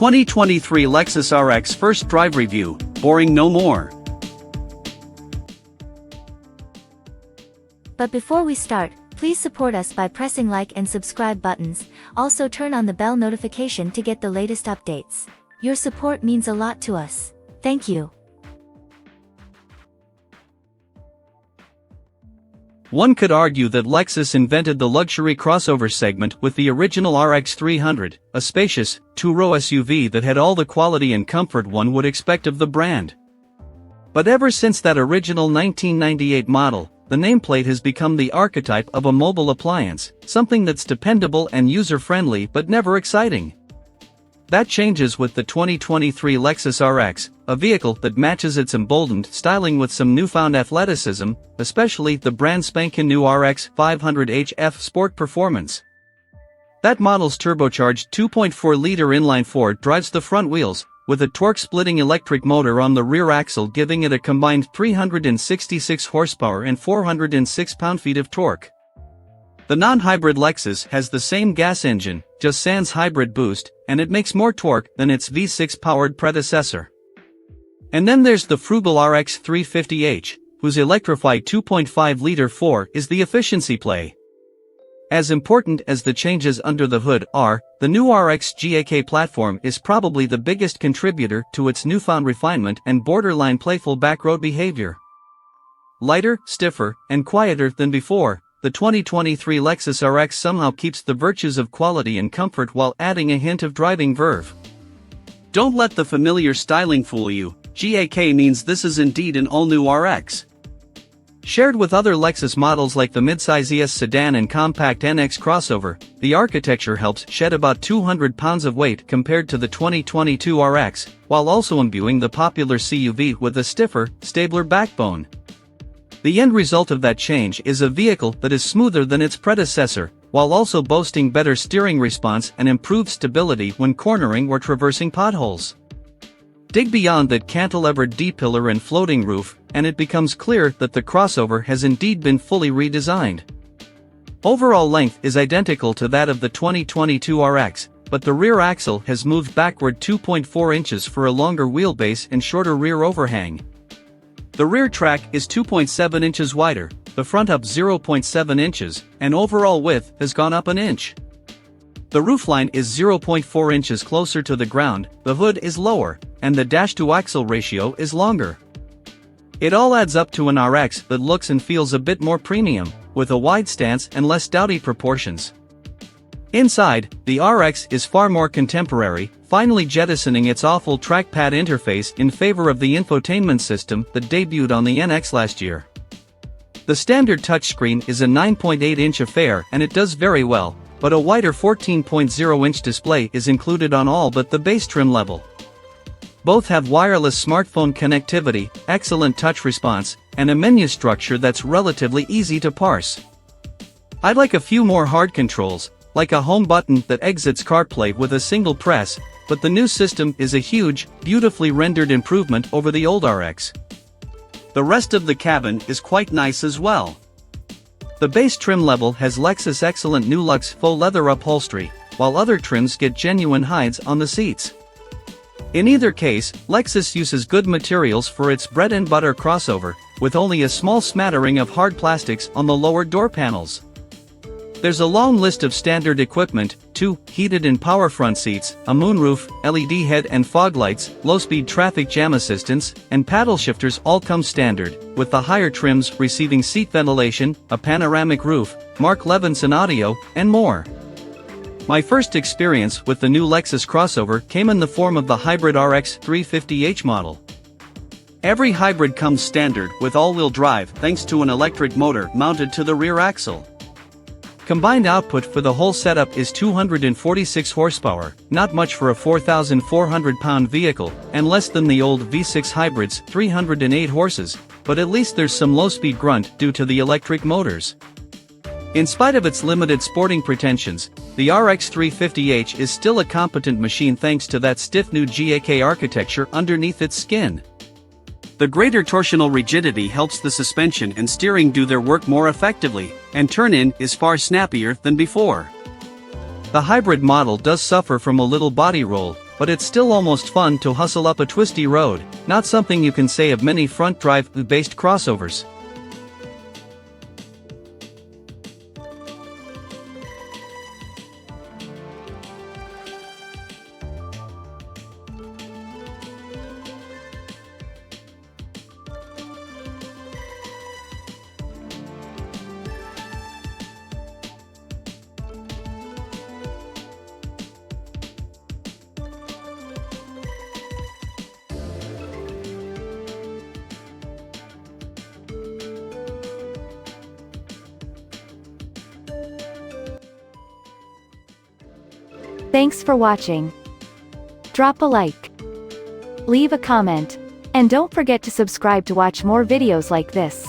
2023 Lexus RX First Drive Review, boring no more. But before we start, please support us by pressing like and subscribe buttons, also turn on the bell notification to get the latest updates. Your support means a lot to us. Thank you. One could argue that Lexus invented the luxury crossover segment with the original RX 300, a spacious, two-row SUV that had all the quality and comfort one would expect of the brand. But ever since that original 1998 model, the nameplate has become the archetype of a mobile appliance, something that's dependable and user-friendly but never exciting. That changes with the 2023 Lexus RX, a vehicle that matches its emboldened styling with some newfound athleticism, especially the brand spanking new RX 500hF Sport Performance. That model's turbocharged 2.4-liter inline-4 drives the front wheels, with a torque-splitting electric motor on the rear axle giving it a combined 366 horsepower and 406 pound-feet of torque. The non-hybrid Lexus has the same gas engine, just sans hybrid boost, and it makes more torque than its V6-powered predecessor. And then there's the frugal RX 350h, whose electrified 2.5-liter 4 is the efficiency play. As important as the changes under the hood are, the new RX GAK platform is probably the biggest contributor to its newfound refinement and borderline playful backroad behavior. Lighter, stiffer, and quieter than before, the 2023 Lexus RX somehow keeps the virtues of quality and comfort while adding a hint of driving verve. Don't let the familiar styling fool you, GAK means this is indeed an all-new RX. Shared with other Lexus models like the midsize ES sedan and compact NX crossover, the architecture helps shed about 200 pounds of weight compared to the 2022 RX, while also imbuing the popular CUV with a stiffer, stabler backbone. The end result of that change is a vehicle that is smoother than its predecessor, while also boasting better steering response and improved stability when cornering or traversing potholes. Dig beyond that cantilevered D-pillar and floating roof, and it becomes clear that the crossover has indeed been fully redesigned. Overall length is identical to that of the 2022 RX, but the rear axle has moved backward 2.4 inches for a longer wheelbase and shorter rear overhang. The rear track is 2.7 inches wider, the front up 0.7 inches, and overall width has gone up an inch. The roofline is 0.4 inches closer to the ground, the hood is lower, and the dash-to-axle ratio is longer. It all adds up to an RX that looks and feels a bit more premium, with a wide stance and less dowdy proportions. Inside, the RX is far more contemporary, finally jettisoning its awful trackpad interface in favor of the infotainment system that debuted on the NX last year. The standard touchscreen is a 9.8-inch affair and it does very well, but a wider 14.0-inch display is included on all but the base trim level. Both have wireless smartphone connectivity, excellent touch response, and a menu structure that's relatively easy to parse. I'd like a few more hard controls, like a home button that exits CarPlay with a single press, but the new system is a huge, beautifully rendered improvement over the old RX. The rest of the cabin is quite nice as well. The base trim level has Lexus' excellent new luxe faux leather upholstery, while other trims get genuine hides on the seats. In either case, Lexus uses good materials for its bread-and-butter crossover, with only a small smattering of hard plastics on the lower door panels. There's a long list of standard equipment, two heated and power front seats, a moonroof, LED head and fog lights, low-speed traffic jam assistance, and paddle shifters all come standard, with the higher trims receiving seat ventilation, a panoramic roof, Mark Levinson audio, and more. My first experience with the new Lexus crossover came in the form of the hybrid RX 350h model. Every hybrid comes standard with all-wheel drive thanks to an electric motor mounted to the rear axle. Combined output for the whole setup is 246 horsepower, not much for a 4,400-pound vehicle, and less than the old V6 hybrid's 308 horses, but at least there's some low-speed grunt due to the electric motors. In spite of its limited sporting pretensions, the RX 350h is still a competent machine thanks to that stiff new GAK architecture underneath its skin. The greater torsional rigidity helps the suspension and steering do their work more effectively, and turn-in is far snappier than before. The hybrid model does suffer from a little body roll, but it's still almost fun to hustle up a twisty road, not something you can say of many front-drive-based crossovers. Thanks for watching. Drop a like, leave a comment, and don't forget to subscribe to watch more videos like this.